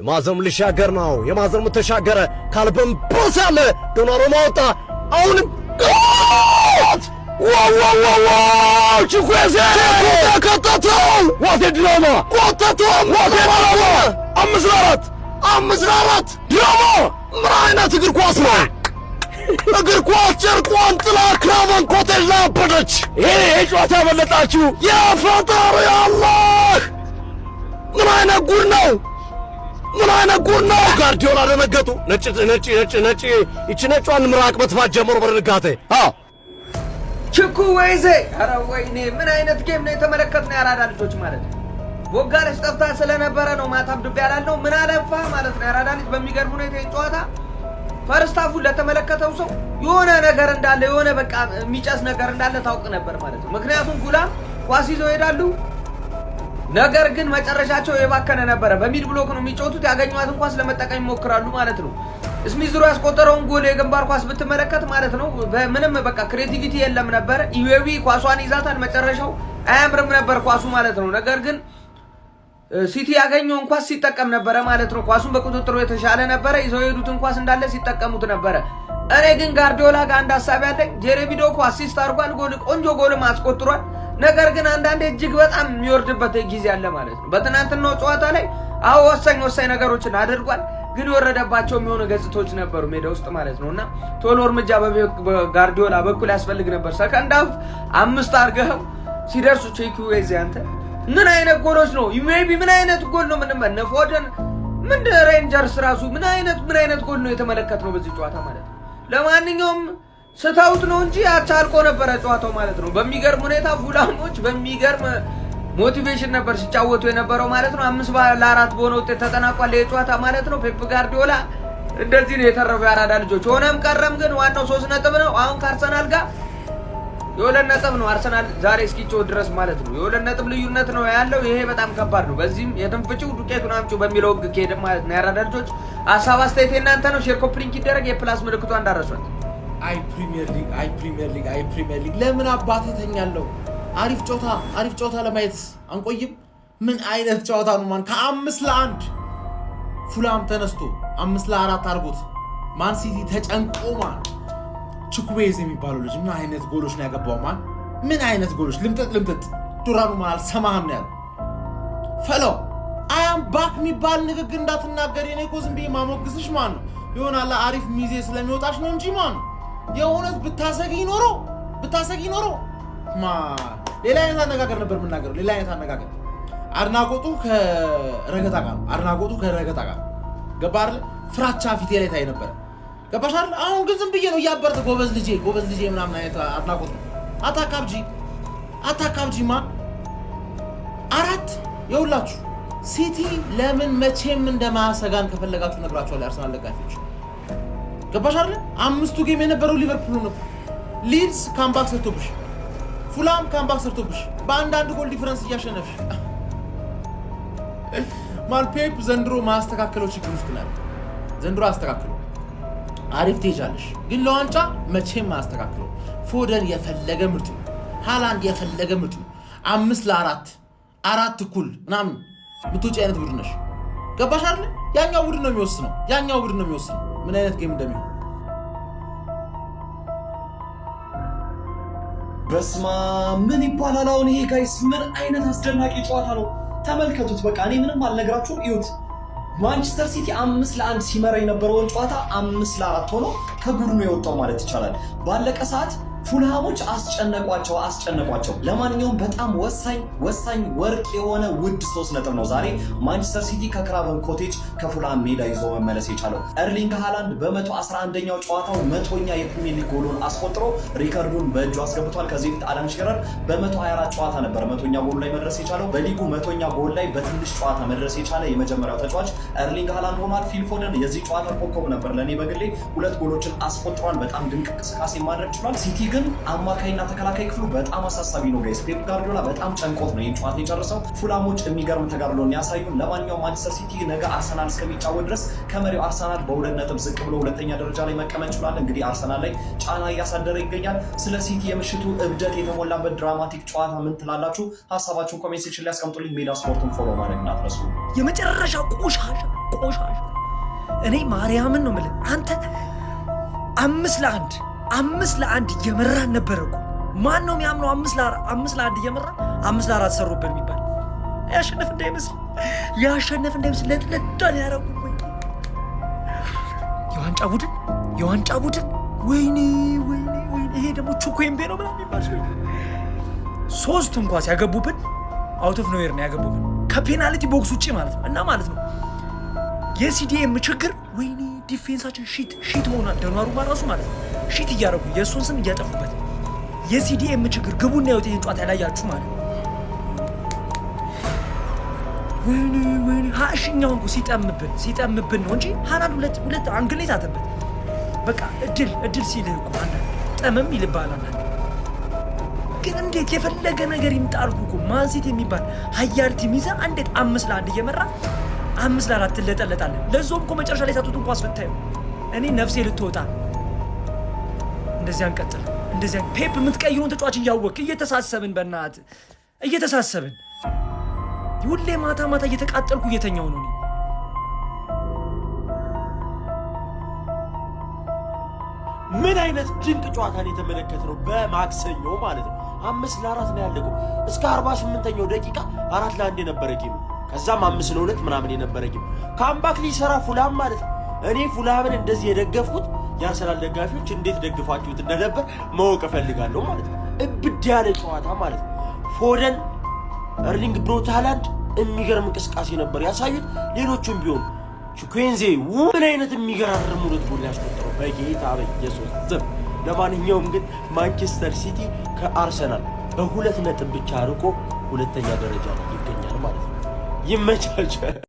ማዘም ልሻገር ነው የማዘም ተሻገረ ካልበም ቦሳለ ዶናሮ ማውጣ አሁን ዋው ቹኩዜ ከተተው ዋት ድራማ ቆተተው አምስት ድራማ ምን አይነት እግር ኳስ ነው እግር ኳስ ጨርቋን ጥላ ክራቫን ኮቴጅ ላበደች ይሄ ጨዋታ በለጣችሁ የፈጣሪ አላህ ምን አይነት ጉድ ነው ጋርዲዮላ ደነገጡ ነጭ እቺ ነጯን ምራቅ መጥፋት ጀመሩ በርጋቴ ቹኩዌዜ ኧረ ወይኔ ምን አይነት ጌም ነው የተመለከትነው ያራዳ ልጆች ማለት ነው ቦጋለሽ ጠፍታ ስለነበረ ነው ማታም ዱብ ያላልነው ምን አለፋ ማለት ነው ያራዳ ልጅ በሚገርም ሁኔታ ጨዋታ ፈርስታፉ ለተመለከተው ሰው የሆነ ነገር እንዳለ የሆነ በቃ የሚጨስ ነገር እንዳለ ታውቅ ነበር ማለት ነው ምክንያቱም ፉላም ኳስ ይዘው ይሄዳሉ ነገር ግን መጨረሻቸው የባከነ ነበር በሚድ ብሎክ ነው የሚጫወቱት ያገኙዋትን ኳስ ለመጠቀም ይሞክራሉ ማለት ነው ስሚዝሩ ያስቆጠረውን ጎል የግንባር ኳስ ብትመለከት ማለት ነው በምንም በቃ ክሬቲቪቲ የለም ነበር ኢዌቢ ኳሷን ይዛታል መጨረሻው አያምርም ነበር ኳሱ ማለት ነው ነገር ግን ሲቲ ያገኘውን ኳስ ሲጠቀም ነበር ማለት ነው ኳሱን በቁጥጥሩ የተሻለ ነበር ይዘው የሄዱትን ኳስ እንዳለ ሲጠቀሙት ነበር እኔ ግን ጋርዲዮላ ጋር አንድ ሐሳብ ያለኝ ጄሬሚ ዶኩ አሲስት አድርጓል ጎል ቆንጆ ጎልም አስቆጥሯል ነገር ግን አንዳንዴ እጅግ በጣም የሚወርድበት ጊዜ አለ ማለት ነው በትናንትናው ጨዋታ ላይ አዎ ወሳኝ ነገሮችን አድርጓል ግን ወረደባቸው የሚሆኑ ገጽቶች ነበሩ ሜዳ ውስጥ ማለት ነውና ቶሎ እርምጃ በጋርዲዮላ በኩል ያስፈልግ ነበር ሰከንድ ሃፍ 5 አርገው ሲደርሱ ቼኩዌዝ አንተ ምን አይነት ጎሎች ነው ዩሜቢ ምን አይነት ጎል ነው ምንም ነፎደን ምን ሬንጀርስ ራሱ ምን አይነት ጎል ነው የተመለከትነው በዚህ ጨዋታ ማለት ነው ለማንኛውም ስታውት ነው እንጂ አቻልቆ ነበር ጨዋታው ማለት ነው በሚገርም ሁኔታ ፉላሞች በሚገርም ሞቲቬሽን ነበር ሲጫወቱ የነበረው ማለት ነው 5-4 በሆነ ውጤት ተጠናቋል የጨዋታ ማለት ነው ፔፕ ጋርዲዮላ እንደዚህ ነው የተረፈው ያራዳ ልጆች ሆነም ቀረም ግን ዋናው 3 ነጥብ ነው አሁን ከአርሰናል ጋር የ2 ነጥብ ነው አርሰናል ዛሬ እስኪጮህ ድረስ ማለት ነው የ2 ነጥብ ልዩነት ነው ያለው ይሄ በጣም ከባድ ነው በዚህም የትንፍጪው ዱቄቱን አምጪው በሚለው ህግ ከሄደ ማለት ነው ያራዳ ልጆች ሐሳብ አስተያየት እናንተ ነው ሼር ኮፕሊንክ ይደረግ የፕላስ ምልክቱ እንዳረሱት አይ ፕሪሚየር ሊግ ለምን አባቴ ተኛለው አሪፍ ጨዋታ ለማየት አንቆይም ምን አይነት ጨዋታ ነው ማን ከ5-1 ፉላም ተነስቶ 5-4 አርጎት ማን ሲቲ ተጨንቆ ማን ቹኩዌዝ የሚባለው ልጅ ምን አይነት ጎሎች ነው ያገባው ማን ምን አይነት ጎሎች ልምጥጥ ዱራኑ ማል ሰማህም ነው ያለው ፈሎ አም ባክ የሚባል ንግግር እንዳትናገር የኔ እኮ ዝም ብዬ ማሞግስሽ ማን ነው ይሆናል አሪፍ ሚዜ ስለሚወጣሽ ነው እንጂ ማን የሆነት ብታሰጊ ኖሮ ሌላ አይነት አነጋገር ነበር የምናገረው ሌላ አይነት አነጋገር አድናቆቱ ከረገጣ ጋር ገባር ፍራቻ ፊቴ ላይ ታይ ነበር ገባሻል አሁን ግን ዝም ብዬ ነው ያበርተ ጎበዝ ልጄ ምናምን አይነት አድናቆት ነው አታካብጂ ማን አራት የውላችሁ ሲቲ ለምን መቼም እንደማያሰጋን ከፈለጋችሁ ነግራችኋል አርሰናል ደጋፊዎች ገባሻል 5 ጌም የነበረው ሊቨርፑል ነው ሊድስ ካምባክ ሰርቶብሽ ፉላም ካምባክ ሰርቶብሽ በአንድ ጎል ዲፈረንስ እያሸነፍሽ ማን ፔፕ ዘንድሮ ማስተካከለው ችግር ውስጥ ነው ዘንድሮ አስተካክሎ አሪፍ ትይዛለሽ ግን ለዋንጫ መቼም ማስተካከለው ፎደን የፈለገ ምርጥ ነው ሃላንድ የፈለገ ምርጥ ነው 5-4 4 እኩል ምናምን ምትውጪ አይነት ቡድን ነሽ ገባሽ አይደል ያኛው ቡድን ነው የሚወስነው ምን አይነት ጌም እንደሚሆን በስማ ምን ይባላል አሁን ይሄ ጋይስ ምን አይነት አስደናቂ ጨዋታ ነው ተመልከቱት በቃ እኔ ምንም አልነግራችሁም እዩት ማንቸስተር ሲቲ 5-1 ሲመራ የነበረውን ጨዋታ 5-4 ሆኖ ከጉድኑ የወጣው ማለት ይቻላል ባለቀ ሰዓት ፉልሃሞች አስጨነቋቸው ለማንኛውም በጣም ወሳኝ ወርቅ የሆነ ውድ 3 ነጥብ ነው ዛሬ ማንቸስተር ሲቲ ከክራቨን ኮቴጅ ከፉልሃም ሜዳ ይዞ መመለስ የቻለው ኤርሊንግ ሃላንድ በ111ኛው ጨዋታው 100ኛ የፕሪሚየር ሊግ ጎሉን አስቆጥሮ ሪከርዱን በእጁ አስገብቷል ከዚህ በፊት አላን ሺረር በ124 ጨዋታ ነበር 100ኛ ጎል ላይ መድረስ የቻለው በሊጉ 100ኛ ጎል ላይ በትንሽ ጨዋታ መድረስ የቻለ የመጀመሪያው ተጫዋች ኤርሊንግ ሃላንድ ሆኗል ፊል ፎደን የዚህ ጨዋታ ኮከብ ነበር ለኔ በግሌ 2 ጎሎችን አስቆጥሯል በጣም ድንቅ እንቅስቃሴ ማድረግ ችሏል ሲቲ ግን አማካይና ተከላካይ ክፍሉ በጣም አሳሳቢ ነው ጋይስ ፔፕ ጋርዲዮላ በጣም ጨንቆት ነው የጨዋታ የጨረሰው ፉላሞች የሚገርም ተጋድሎን ያሳዩን ለማንኛውም ማንቸስተር ሲቲ ነገ አርሰናል እስከሚጫወት ድረስ ከመሪው አርሰናል በ2 ነጥብ ዝቅ ብሎ ሁለተኛ ደረጃ ላይ መቀመጥ ችሏል እንግዲህ አርሰናል ላይ ጫና እያሳደረ ይገኛል ስለ ሲቲ የምሽቱ እብደት የተሞላበት ድራማቲክ ጨዋታ ምን ትላላችሁ ሐሳባችሁን ኮሜንት ሴክሽን ላይ አስቀምጡልኝ ሜዳ ስፖርቱን ፎሎ ማድረግ እንዳትረሱ የመጨረሻ ቆሻሻ። እኔ ማርያምን ነው የምልህ አንተ 5-1 እየመራን ነበር እኮ። ማን ነው የሚያምነው 5-1 እየመራን 5-4 ሰሩብን የሚባል? ያሸነፍ እንዳይመስል ለጥለዳን ያረጉ ወይ የዋንጫ ቡድን ወይኔ ይሄ ደግሞ ቹኩምቤ ነው ምናምን የሚባል ሰው 3 እንኳን ሲያገቡብን አውት ኦፍ ኖዌር ነው ያገቡብን ከፔናልቲ ቦክስ ውጪ ማለት ነው። እና ማለት ነው የሲዲኤም ችግር ወይኔ ዲፌንሳችን ሺት ሆኗል። ደኗሩ ማራሱ ማለት ነው ሺት እያረጉ የእሱን ስም እያጠፉበት የሲዲኤም ችግር ግቡና ያውጥ ይሄን ጨዋታ ያላያችሁ ማለት ነው። ወይኔ ሃሽኛው እንኳን ሲጠምብን ነው እንጂ ሃላንድ ሁለት አንግል ይታተበት በቃ እድል ሲልህ እኮ አንዳንድ ጠመም ይልባል። አንዳንድ ግን እንዴት የፈለገ ነገር ይምጣልኩ እኮ ማን ሲቲ የሚባል ሀያል ቲም ይዘህ እንዴት 5-1 እየመራ 5-4 ትለጠለጣለህ? ለዞም እኮ መጨረሻ ላይ ሳቱት እንኳን አስፈታዩ እኔ ነፍሴ ልትወጣ። እንደዚያ እንቀጥል። እንደዚያ ፔፕ የምትቀይሩን ተጫዋች እያወቅህ እየተሳሰብን በእናትህ እየተሳሰብን ሁሌ ማታ እየተቃጠልኩ እየተኛው ነው። ምን አይነት ድንቅ ጨዋታን የተመለከትነው በማክሰኞ ማለት ነው። 5-4 ነው ያለቀው። እስከ 48ኛው ደቂቃ 4-1 የነበረ ጌም፣ ከዛም 5-2 ምናምን የነበረ ጌም ካምባክ ሊሰራ ፉላም ማለት ነው። እኔ ፉላምን እንደዚህ የደገፍኩት የአርሰናል ደጋፊዎች እንዴት ደግፋችሁት እንደነበር ማወቅ እፈልጋለሁ ማለት ነው። እብድ ያለ ጨዋታ ማለት ነው። ፎደን፣ ኤርሊንግ ብሮት ሃላንድ የሚገርም እንቅስቃሴ ነበር ያሳዩት። ሌሎቹም ቢሆኑ ቹኩዌንዜ ምን አይነት የሚገራርም ሁለት ጎል ያስቆጠረው በጌታ በኢየሱስ ስም። ለማንኛውም ግን ማንቸስተር ሲቲ ከአርሰናል በ2 ነጥብ ብቻ ርቆ 2ኛ ደረጃ ላይ ይገኛል ማለት ነው። ይመቻቸው።